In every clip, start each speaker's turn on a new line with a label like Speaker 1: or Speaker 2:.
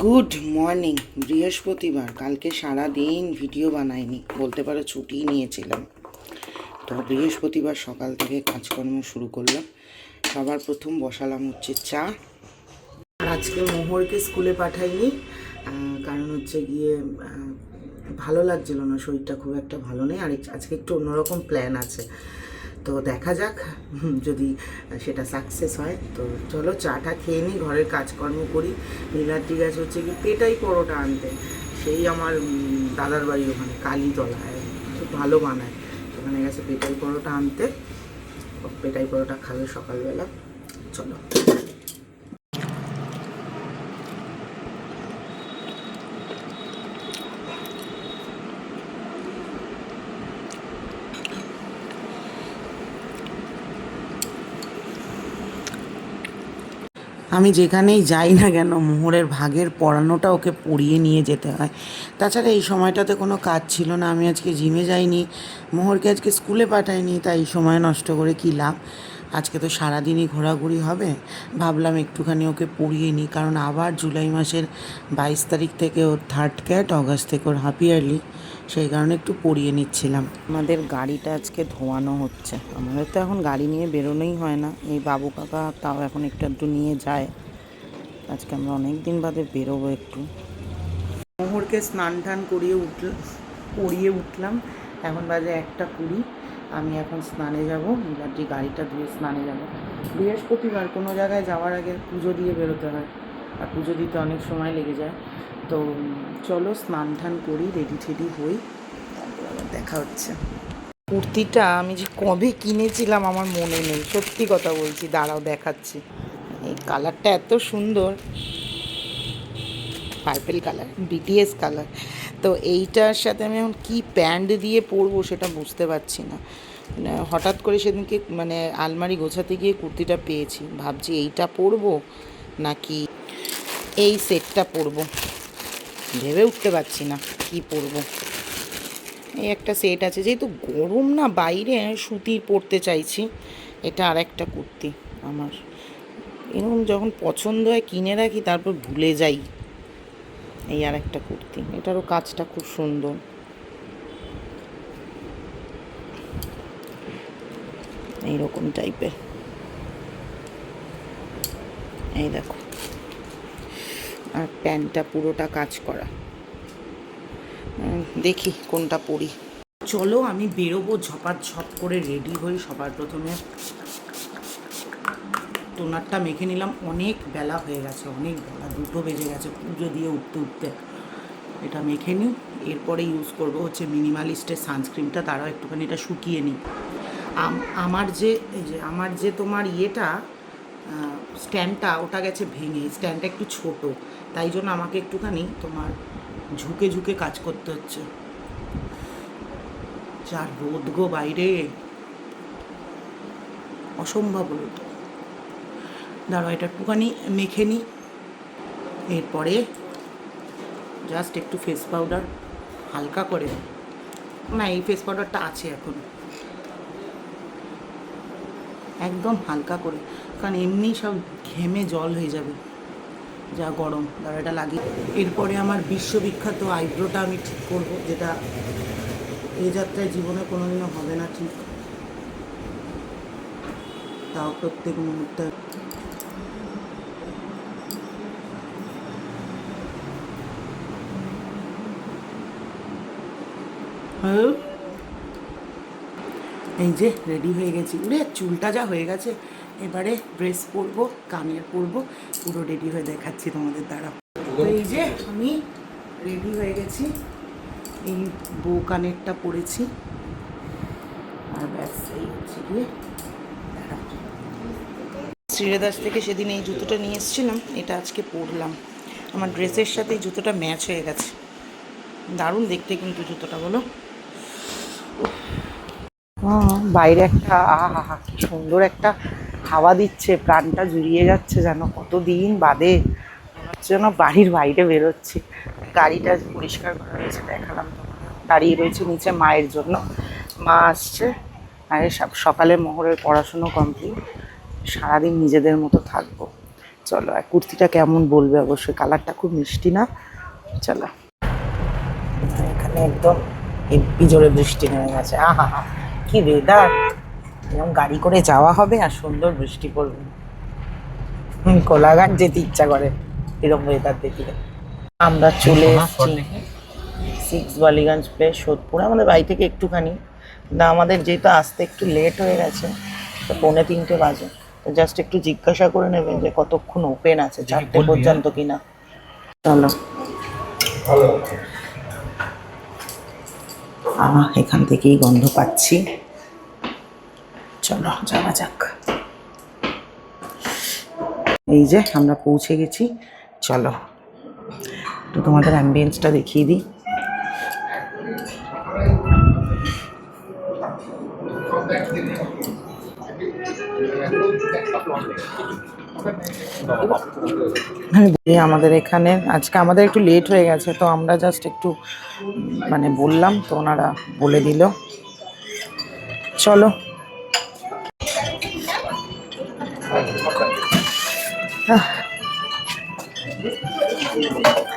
Speaker 1: Good morning. বৃহস্পতিবার, কালকে সারা দিন ভিডিও বানাইনি, বলতে পারো ছুটি নিয়েছিলাম। তো বৃহস্পতিবার সকাল থেকে কাজকর্ম শুরু করলাম। সবার প্রথম বসালাম হচ্ছে চা। আর আজকে মোহরকে স্কুলে পাঠাইনি, কারণ হচ্ছে গিয়ে ভালো লাগছিল না, শরীরটা খুব একটা ভালো নেই। আর আজকে একটু অন্যরকম প্ল্যান আছে, তো দেখা যাক যদি সেটা সাকসেস হয়। তো চলো চাটা খেয়ে নিই, ঘরের কাজকর্ম করি। নীলাদ্রি গেছে হচ্ছে কি পেটাই পরোটা আনতে, সেই আমার দাদার বাড়ি ওখানে কালীতলায়, খুব ভালো বানায়, ওখানে গেছে পেটাই পরোটা আনতে। পেটাই পরোটা খাবে সকালবেলা। চলো। আমি যেখানেই যাই না কেন, মোহরের ভাগের পড়ানোটা ওকে পড়িয়ে নিয়ে যেতে হয়। তাছাড়া এই সময়টাতে কোনো কাজ ছিল না, আমি আজকে জিমে যাইনি, মোহরকে আজকে স্কুলে পাঠাইনি, তাই এই সময় নষ্ট করে কী লাভ। আজকে তো সারাদিনই ঘোরাঘুরি হবে, ভাবলাম একটুখানি ওকে পড়িয়ে নিই, কারণ আবার জুলাই মাসের 22 তারিখ থেকে ওর থার্ড ক্যাট, অগাস্ট থেকে ওর হাফ ইয়ারলি, সেই কারণে একটু পড়িয়ে নিচ্ছিলাম। আমাদের গাড়িটা আজকে ধোয়ানো হচ্ছে, আমাদের তো এখন গাড়ি নিয়ে বেরোনোই হয় না, এই বাবু কাকা তাও এখন একটু নিয়ে যায়। আজকে আমরা অনেক দিন বাদে বেরোবো একটু। মোহরকে স্নান টান পরিয়ে উঠলাম, এখন বাজে 1:20। আমি এখন স্নানে যাব, নীলাদ্রি গাড়িটা ধুয়ে স্নানে যাব। বৃহস্পতিবার কোনো জায়গায় যাওয়ার আগে পুজো দিয়ে বেরোতে হয়, আর পুজো দিতে অনেক সময় লেগে যায়। তো চলো স্নান টান করি, রেডি টেডি হই, তারপর আবার দেখা হচ্ছে। কুর্তিটা আমি যে কবে কিনেছিলাম আমার মনে নেই, সত্যি কথা বলছি, দাঁড়াও দেখাচ্ছি। এই কালারটা এত সুন্দর, পার্পেল কালার, বিটিএস কালার। তো এইটার সাথে আমি এখন কী প্যান্ট দিয়ে পরবো সেটা বুঝতে পারছি না। হঠাৎ করে সেদিনকে আলমারি গোছাতে গিয়ে কুর্তিটা পেয়েছি, ভাবছি এইটা পরবো নাকি এই সেটটা পরবো, ভেবে উঠতে পারছি না কি পরবো। এই একটা সেট আছে, যেহেতু গরম না বাইরে, সুতির পরতে চাইছি। এটা আর একটা কুর্তি আমার এরকম যখন পছন্দ হয় কিনে রাখি, তারপর ভুলে যাই। এই আর একটা কুর্তি, এটারও কাজটা খুব সুন্দর। এইরকম টাইপের, এই দেখো, আর প্যান্টটা পুরোটা কাজ করা। দেখি কোনটা পরি। চলো আমি বেরোবো, ঝপাঝপ করে রেডি হই। সবার প্রথমে টোনারটা মেখে নিলাম, অনেক বেলা হয়ে গেছে, অনেক বেলা, 2টো বেজে গেছে পুজো দিয়ে উঠতে উঠতে। এটা মেখে নিই, এরপরে ইউজ করব হচ্ছে মিনিমালিস্টের সানস্ক্রিনটা, তারাও একটুখানি এটা শুকিয়ে নিই। আমার যে তোমার ইয়েটা, স্ট্যান্ডটা, ওটা গেছে ভেঙে, স্ট্যান্ডটা একটু ছোট, তাই জন্য আমাকে একটুখানি তোমার ঝুঁকে ঝুঁকে কাজ করতে হচ্ছে। যা রোদ গো বাইরে, অসম্ভব রোদ। দাঁড়াও এটা একটুখানি মেখে নিই, এরপরে জাস্ট একটু ফেস পাউডার হালকা করে, না এই ফেস পাউডারটা আছে এখন, একদম হালকা করে, কারণ এমনি সব ঘেমে জল হয়ে যাবে, যা গরম। দাঁড়া এটা লাগিয়ে, এরপরে আমার বিশ্ববিখ্যাত আইব্রোটা আমি ঠিক করবো, যেটা এই যাত্রায় জীবনে কোনোদিনও হবে না ঠিক, তাও প্রত্যেক মুহূর্তে। এই যে রেডি হয়ে গেছি, উড়ে চুলটা যা হয়ে গেছে। এবারে ড্রেস পরবো, কানের পরবো, পুরো রেডি হয়ে দেখাচ্ছি তোমাদের দ্বারা। তো এই যে আমি রেডি হয়ে গেছি, এই বউ কানেরটা পরেছি, আর ব্যাস এই হচ্ছে গিয়ে। শ্রীরাদাস থেকে সেদিন এই জুতোটা নিয়ে এসেছিলাম, এটা আজকে পরলাম, আমার ড্রেসের সাথে এই জুতোটা ম্যাচ হয়ে গেছে, দারুণ দেখতে কিন্তু জুতোটা, বলো। বাইরে একটা আহা কি সুন্দর একটা হাওয়া দিচ্ছে, প্রাণটা জুড়িয়ে যাচ্ছে যেন, কতদিন বাদে হচ্ছে যেন বাড়ির বাইরে বেরোচ্ছি। গাড়িটা পরিষ্কার করা হয়েছে, দেখালাম তো, দাঁড়িয়ে রয়েছে নিচে মায়ের জন্য, মা আসছে। আর সকালে মোহরের পড়াশুনো কমপ্লিট, সারাদিন নিজেদের মতো থাকবো। চলো, আর কুর্তিটা কেমন বলবে অবশ্যই, কালারটা খুব মিষ্টি না? চলো, এখানে একদম হেব্বি জোরে বৃষ্টি নেমে গেছে। আহা হা, কি ওয়েদার! এরকম গাড়ি করে যাওয়া হবে আর সুন্দর বৃষ্টি পড়বে। কোলাঘাট যেতে ইচ্ছা করে এরকম ওয়েদার দেখলে। আমরা চলে এসেছি 6 বালিগঞ্জ প্লেস, সোদপুর। আমাদের বাড়ি থেকে একটুখানি, না আমাদের যেহেতু আসতে একটু লেট হয়ে গেছে, তো 2:45 বাজে, তো জাস্ট একটু জিজ্ঞাসা করে নেবেন যে কতক্ষণ ওপেন আছে, 4টে পর্যন্ত কিনা। চলো, এখান থেকেই গন্ধ পাচ্ছি। চলো যাওয়া যাক। এই যে আমরা পৌঁছে গেছি। চলো তো তোমাদের অ্যাম্বিয়েন্সটা দেখিয়ে দিই। আমাদের এখানে আজকে আমাদের একটু লেট হয়ে গেছে, তো আমরা জাস্ট একটু মানে বললাম, তো ওনারা বলে দিল। চলো,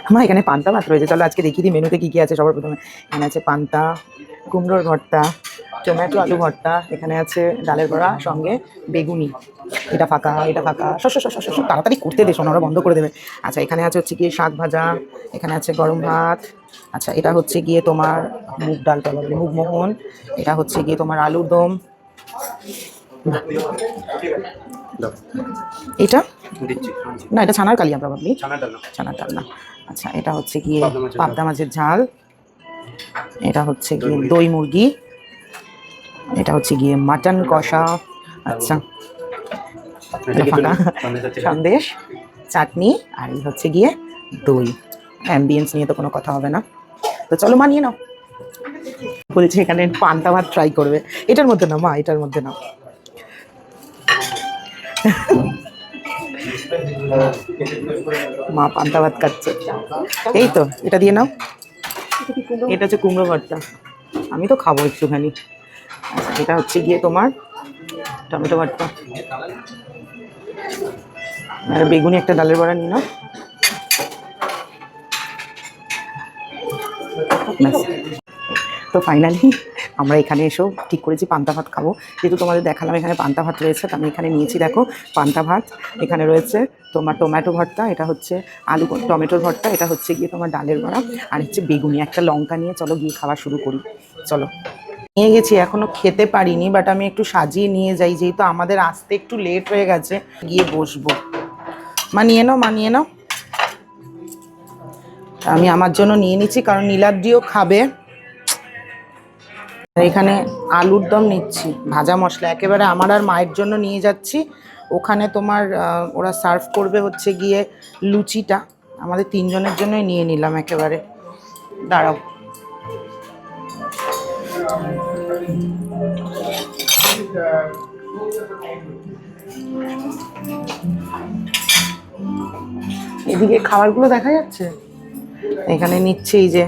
Speaker 1: আমার এখানে পান্তা ভাত রয়েছে। চলো আজকে দেখিয়ে দিই মেনুতে কী কী আছে। সবার প্রথমে এখানে আছে পান্তা, কুমড়োর ভর্তা, টমেটো আলু ভর্তা, এখানে আছে ডালের বড়া, সঙ্গে বেগুনি। এটা ফাঁকা, এটা ফাঁকা, শস্য তাড়াতাড়ি করতে দে, সোনা, ওরা বন্ধ করে দেবে। আচ্ছা, এখানে আছে হচ্ছে গিয়ে শাক ভাজা, এখানে আছে গরম ভাত। আচ্ছা, এটা হচ্ছে গিয়ে তোমার মুগ ডাল, মুগ মোহন। এটা হচ্ছে গিয়ে তোমার আলুর দম। এটা না, এটা ছানার কালিয়া প্রবাবলি, ছানার ডাল না। আচ্ছা, এটা হচ্ছে গিয়ে পাবদা মাছের ঝাল, এটা হচ্ছে গিয়ে দই মুরগি, এটা হচ্ছে গিয়ে মাটন কষা। আচ্ছা, সন্দেশ, চাটনি, আর এই হচ্ছে গিয়ে দই। অ্যাম্বিয়েন্স নিয়ে তো কোনো কথা হবে না, তো চলো মানিয়ে নাও। বলেছি এখানে পান্তা ভাত ট্রাই করবে। এটার মধ্যে না মা, এটার মধ্যে না। মা পান্তা ভাত খাচ্ছে। এই তো, এটা দিয়ে নাও। এটা হচ্ছে কুমড়ো ভর্তা, আমি তো খাবো একটুখানি। আচ্ছা, এটা হচ্ছে গিয়ে তোমার টমেটো ভর্তা, আর বেগুনি একটা ডালের বড়া নিয়ে নাও। তো ফাইনালি আমরা এখানে এসেও ঠিক করেছি পান্তা ভাত খাবো। যেহেতু তোমাদের দেখালাম এখানে পান্তা ভাত রয়েছে, তো আমি এখানে নিয়েছি দেখো পান্তা ভাত। এখানে রয়েছে তোমার টমেটো ভর্তা, এটা হচ্ছে আলু টমেটোর ভর্তা, এটা হচ্ছে গিয়ে তোমার ডালের বড়া, আর হচ্ছে বেগুনি। একটা লঙ্কা নিয়ে চলো গিয়ে খাওয়া শুরু করি। চলো, নিয়ে গেছি, এখনো খেতে পারিনি, বাট আমি একটু সাজিয়ে নিয়ে যাই, যেহেতু আমাদের আসতে একটু লেট হয়ে গেছে। গিয়ে বসবো। মানিয়ে নাও, মানিয়ে নাও। আমি আমার জন্য নিয়ে নিচ্ছি, কারণ নীলাদ্রিও খাবে। এখানে আলুর দম নিচ্ছি, ভাজা মশলা, একেবারে আমার আর মায়ের জন্য নিয়ে যাচ্ছি। ওখানে তোমার ওরা সার্ভ করবে হচ্ছে গিয়ে লুচিটা, আমাদের 3 জনের জন্যই নিয়ে নিলাম একেবারে। দাঁড়াও, এদিকে খাবারগুলো দেখা যাচ্ছে। এখানে নিচ্ছে এই যে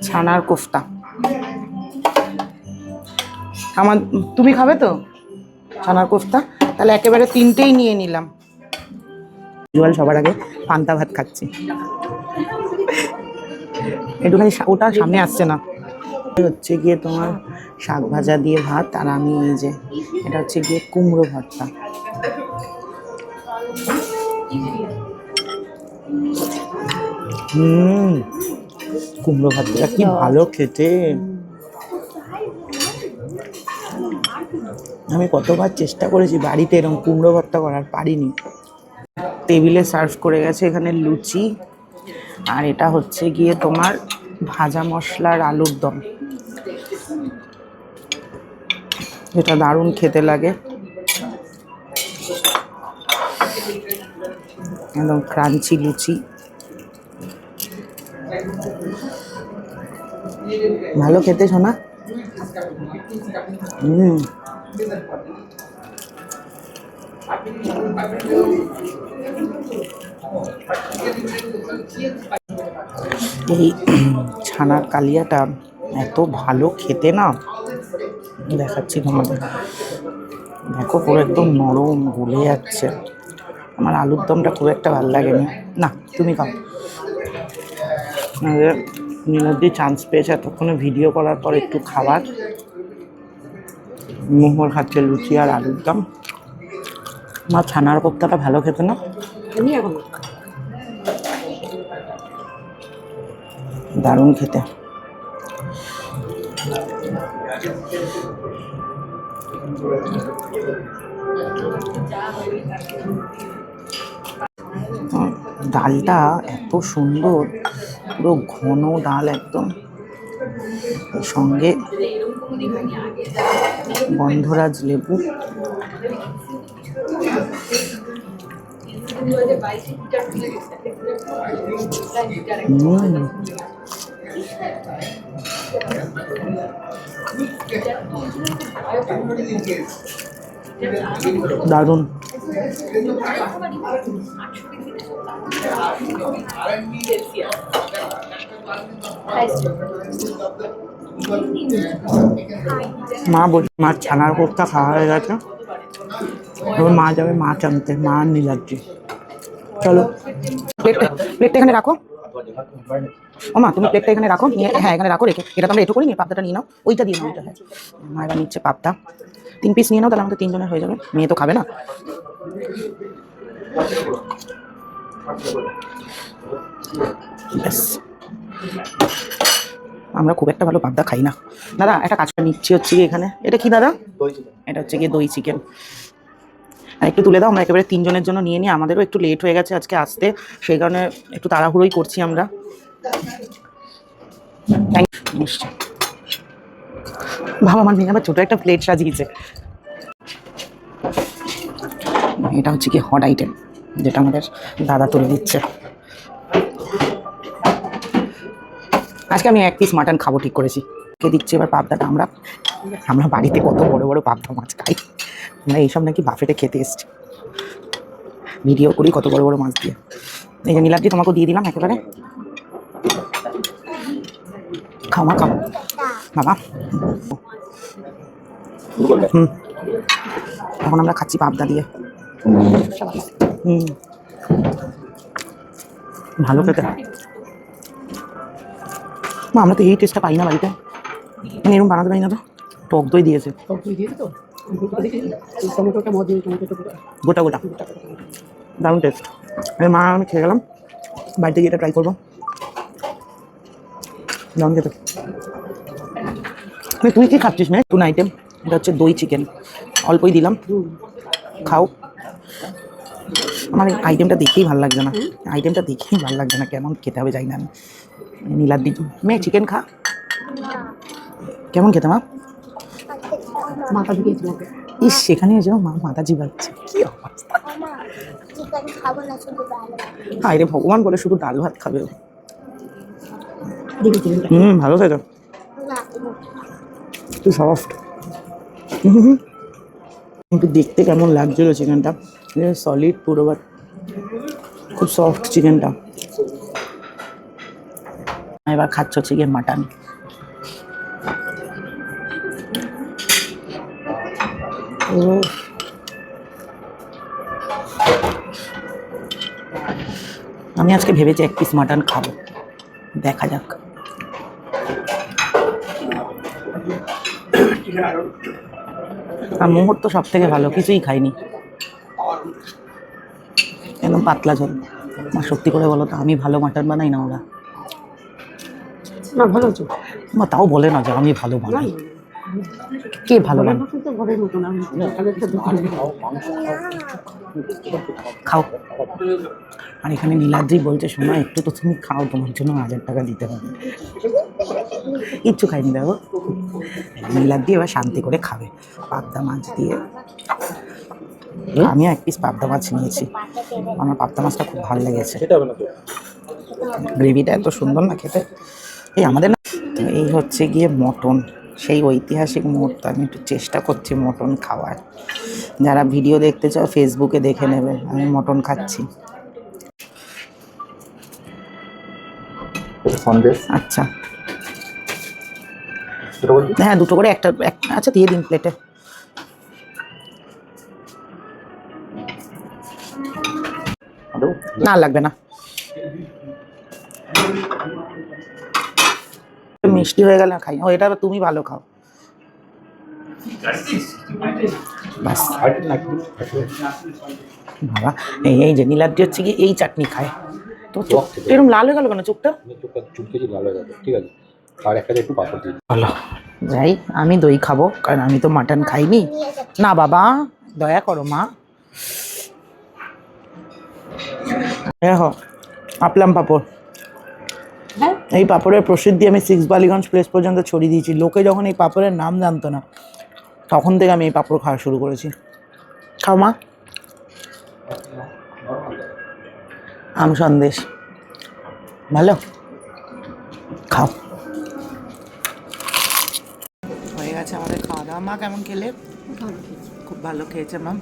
Speaker 1: ছানার কোফতা। আমার, তুমি খাবে তো ছানার কোফতা? তাহলে একেবারে 3টেই নিয়ে নিলাম। জুয়াল সবার আগে পান্তা ভাত খাচ্ছি, একটুখানি ওটা সামনে আসছে না। হচ্ছে গিয়ে তোমার শাক ভাজা দিয়ে ভাত, আর আমি এই যে এটা হচ্ছে গিয়ে কুমড়ো ভর্তা। কুমড়ো ভাতটা কি ভালো খেতে। আমি কতবার চেষ্টা করেছি বাড়িতে এরকম কুমড়ো ভর্তা করার, পারিনি। টেবিলে সার্ভ করে গেছে এখানে লুচি, আর এটা হচ্ছে গিয়ে তোমার ভাজা মশলার আলুর দম। এটা দারুণ খেতে লাগে, একদম ক্রাঞ্চি লুচি। ভালো খেতে শোনা। এই ছানার কালিয়াটা এত ভালো খেতে না, দেখাচ্ছি তোমাদের। দেখো পুরো একদম নরম, গলে যাচ্ছে। আমার আলুর দমটা খুব একটা ভালো লাগেনি। না তুমি খাও। নীলাদ্রি চান্স পেয়েছে এতক্ষণে ভিডিও করার পর একটু খাবার। মোহর খাচ্ছে লুচি আর আলুর দম। মা ছানার কোপ্তাটা ভালো খেতে না? দারুণ খেতে। ডালটা এত সুন্দর, পুরো ঘন ডাল একদম, সঙ্গে গন্ধরাজ লেবু। দারুণ। মা বলছে মার ছানার কোপ্তা খাওয়া হয়ে গেছে, এবার মা যাবে মাছ আনতে, মা আর নীলাদ্রি। চলো প্লেটটা এখানে রাখো। ও মা তুমি প্লেটটা এখানে রাখো, নিয়ে হ্যাঁ এখানে রাখো, রেখে এটা তো আমরা একটু করে নিয়ে পাবদাটা নিয়ে নাও, ওইটা দিয়ে নাও, ওইটা। হ্যাঁ মা এবার নিচ্ছে পাবদা, 3 পিস নিয়ে নাও, তাহলে আমাদের 3 জনের হয়ে যাবে, মেয়ে তো খাবে না। ব্যাস, আমরা খুব একটা ভালো পাবদা খাই না। দাদা একটা কাজটা নিচ্ছি হচ্ছে কি এখানে, এটা কি দাদা? এটা হচ্ছে গিয়ে দই চিকেন। আর একটু তুলে দাও, আমরা একেবারে 3 জনের জন্য নিয়ে নিই, আমাদেরও একটু লেট হয়ে গেছে আজকে আসতে, সেই কারণে একটু তাড়াহুড়োই করছি আমরা। বাবা আমার মেয়ে আবার ছোটো একটা প্লেট সাজিয়েছে। এটা হচ্ছে কি হট আইটেম, যেটা আমাদের দাদা তুলে দিচ্ছে। আজকে আমি 1 পিস মাটন খাবো ঠিক করেছি। কে দিচ্ছে এবার পাবদাটা? আমরা বাড়িতে কত বড় বড় পাবদা মাছ খাই, আমরা এইসব নাকি বাফেটে খেতে এসছি। ভিডিও করি কত বড় বড় মাছ দিয়ে। এই যে নীলাদ্রি তোমাকেও দিয়ে দিলাম একেবারে, খাও মা খাও বাবা। এখন আমরা খাচ্ছি পাবদা দিয়ে। ভালো খেতে। মা আমরা তো এই টেস্টটা পাই না বাড়িতে, এরকম বানাতে পারি না তো। টক দই দিয়েছে, গোটা গোটা, দারুণ টেস্ট। মা আমি খেয়ে গেলাম, বাড়িতে গিয়ে এটা ট্রাই করবো, দারুণ খেতে। তুই কি খাচ্ছিস না? নতুন আইটেম, এটা হচ্ছে দই চিকেন, অল্পই দিলাম, খাও। আমার এই আইটেমটা দেখেই ভালো লাগছে না, আইটেমটা দেখেই ভালো লাগছে না, কেমন খেতে হবে জানি না আমি। নীলাদ্রি মেয়ে চিকেন খা, কেমন খেতে মা? ইস সেখানে এসে মা মাথা চিবাচ্ছে, কি অবস্থা। হায় রে ভগবান, বলে শুধু ডাল ভাত খাবে। ভালো খেতে, একটু সফট, কিন্তু দেখতে কেমন লাগছিল চিকেনটা, সলিড পুরো, বাট খুব সফট চিকেনটা। এবার খাচ্ছ হচ্ছে গিয়ে মাটন। আমি আজকে ভেবেছি 1 পিস মাটন খাবো, দেখা যাক। আর মোহর তো সব থেকে ভালো, কিছুই খাইনি, একদম পাতলা ঝোল। মা সত্যি করে বলো তো, আমি ভালো মাটন বানাই না ওরা? না ভালো মা তাও বলে না যে আমি ভালো বানাই। কে ভালো বানায়? খাও। আর এখানে নীলাদ্রি বলছে শোনো একটু তো তুমি খাও, তোমার জন্য 1000 টাকা দিতে হবে। কিচ্ছু খাইনি দেখো, নীলাদ্রি এবার শান্তি করে খাবে পাবদা মাছ দিয়ে। আমিও 1 পিস পাবদা মাছ নিয়েছি, আমার পাবদা মাছটা খুব ভালো লেগেছে, গ্রেভিটা এত সুন্দর না খেতে। এই আমাদের না, এই হচ্ছে গিয়ে মটন, সেই ঐতিহাসিক মুহূর্ত। আমি একটু চেষ্টা করছি মটন খাওয়ার, যারা ভিডিও দেখতে চাও ফেসবুকে দেখে নেবে, আমি মটন খাচ্ছি। আচ্ছা হ্যাঁ 2টো করে, একটা আচ্ছা দিয়ে দিন প্লেটে। না লাগবে না, মিষ্টি হয়ে গেলে খাই। ও এটা তুমি ভালো খাও বাস। বাবা এই যে নীলাদ্রি হচ্ছে কি এই চাটনি খায় তো চোখ এরকম লাল হয়ে গেল কেন? চোখটা
Speaker 2: ভালো হয়ে যাবে, ঠিক আছে। আর একটা একটু পাথর দিই।
Speaker 1: ভালো যাই, আমি দই খাবো কারণ আমি তো মাটন খাইনি। না বাবা দয়া করো মা। দেখো আপলাম পাপড়, এই পাপড়ের প্রসিদ্ধি আমি 6 বালিগঞ্জ প্লেস পর্যন্ত ছড়িয়ে দিয়েছি। লোকে যখন এই পাপড়ের নাম জানতো না তখন থেকে আমি এই পাপড় খাওয়া শুরু করেছি। খাও মা। আম সন্দেশ ভালো, খাও। হয়ে গেছে আমাদের খাওয়া দাওয়া। মা কেমন খেলে? খুব ভালো খেয়েছে ম্যাম।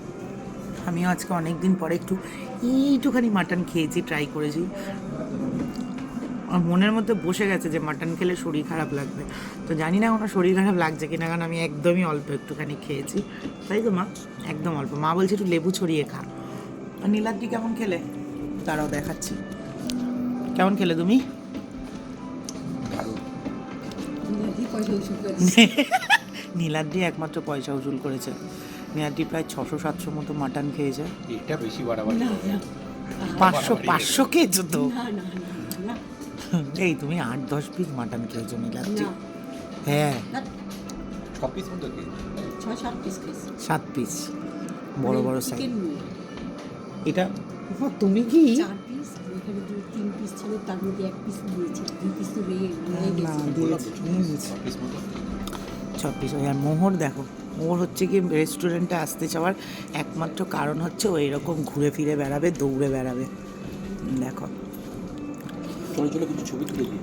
Speaker 1: আমিও আজকে অনেক দিন পরে এইটুখানি মাটন খেয়েছি, ট্রাই করেছি। আমার মনের মধ্যে বসে গেছে যে মাটন খেলে শরীর খারাপ লাগবে, তো জানি না কোনো শরীর খারাপ লাগছে কিনা, কারণ আমি একদমই অল্প একটুখানি খেয়েছি। তাই তো মা? একদম অল্প। মা বলছে একটু লেবু ছড়িয়ে খা। আর নীলাদ্রি কেমন খেলে? তারাও দেখাচ্ছি। কেমন খেলে তুমি? নীলাদ্রি একমাত্র পয়সা উসুল করেছে। নীলাদ্রি প্রায় 600-700 মতো মাটন খেয়েছে।
Speaker 2: এটা বেশি বাড়াবাড়ি।
Speaker 1: 500 খেয়েছো তো? এই তুমি 8-10 পিস মাটন খেয়েছো নীলাদ্রি? হ্যাঁ
Speaker 2: 6 পিস মতো কি?
Speaker 3: 6-7 পিস খেয়েছি।
Speaker 1: 7 পিস বড় বড় সাইজ।
Speaker 3: চিকেন নিয়ে
Speaker 1: এটা তুমি কি
Speaker 3: 4 পিস, এখানে 2-3 পিস ছিল, তার মধ্যে 1 পিস দিয়েছে, 2 পিস তো রয়ে
Speaker 1: না
Speaker 3: গেছে।
Speaker 1: দিয়েছি
Speaker 2: 6 পিস মতো।
Speaker 1: 6 পিস। আর মোহর দেখো, মোহর হচ্ছে কি রেস্টুরেন্টে আসতে চাওয়ার একমাত্র কারণ হচ্ছে ও এরকম ঘুরে ফিরে বেড়াবে, দৌড়ে বেড়াবে। দেখো
Speaker 2: চলো চলো কিছু ছবি তুলে দিই।